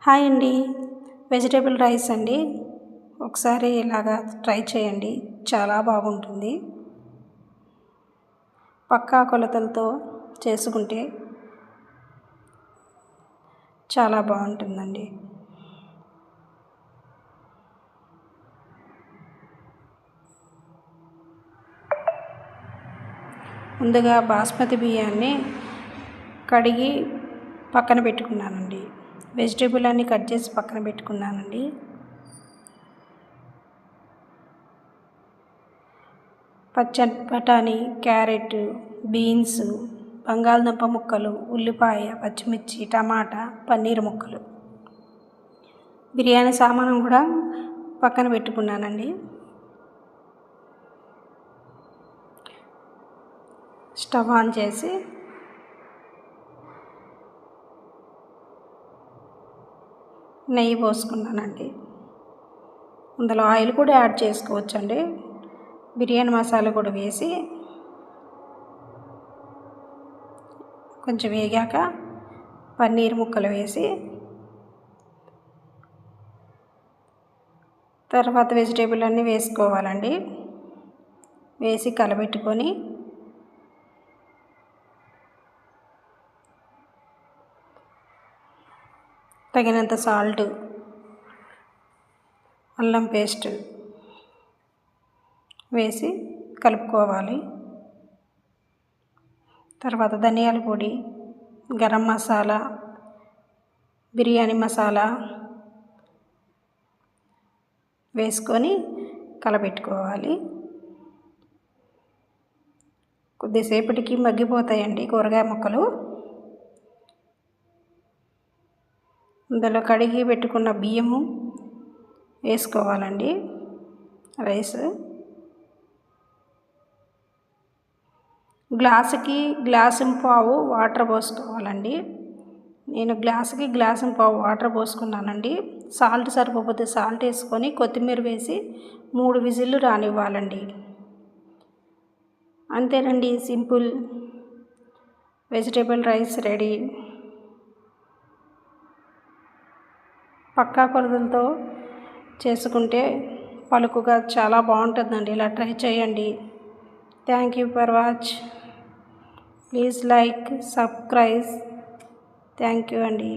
Hi అండి. Vegetable rice అండి. ఒకసారి ఇలాగా ట్రై చేయండి, చాలా బాగుంటుంది. పక్కా కొలతలతో చేసుకుంటే చాలా బాగుంటుందండి. ముందుగా బాస్మతి బియ్యాన్ని కడిగి పక్కన పెట్టుకున్నానండి. వెజిటేబుల్ అన్నీ కట్ చేసి పక్కన పెట్టుకున్నానండి. బఠానీ, క్యారెట్, బీన్స్, బంగాళదుంప ముక్కలు, ఉల్లిపాయ, పచ్చిమిర్చి, టమాటా, పన్నీర్ ముక్కలు, బిర్యానీ సామాను కూడా పక్కన పెట్టుకున్నానండి. స్టవ్ ఆన్ చేసి నెయ్యి పోసుకున్నానండి. అందులో ఆయిల్ కూడా యాడ్ చేసుకోవచ్చండి. బిర్యానీ మసాలా కూడా వేసి కొంచెం వేగాక పన్నీర్ ముక్కలు వేసి తర్వాత వెజిటేబుల్ అన్నీ వేసుకోవాలండి. వేసి కలబెట్టుకొని తగినంత సాల్ట్, అల్లం పేస్ట్ వేసి కలుపుకోవాలి. తర్వాత ధనియాల పొడి, గరం మసాలా, బిర్యానీ మసాలా వేసుకొని కలబెట్టుకోవాలి. కొద్దిసేపటికి మగ్గిపోతాయండి కూరగాయ ముక్కలు. అందులో కడిగి పెట్టుకున్న బియ్యము వేసుకోవాలండి. రైస్ గ్లాసుకి గ్లాసుంపావు వాటర్ పోసుకోవాలండి. నేను గ్లాసుకి గ్లాసుంపావు వాటర్ పోసుకున్నానండి. సాల్ట్ సరిపోతే సాల్ట్ వేసుకొని కొత్తిమీర వేసి 3 విజిల్లు రానివ్వాలండి. అంతేనండి, సింపుల్ వెజిటేబుల్ రైస్ రెడీ. పక్కా కొలతలతో చేసుకుంటే పలుకుగా చాలా బాగుంటుందండి. ఇలా ట్రై చేయండి. Thank you for watch. Please like, subscribe. Thank you అండి.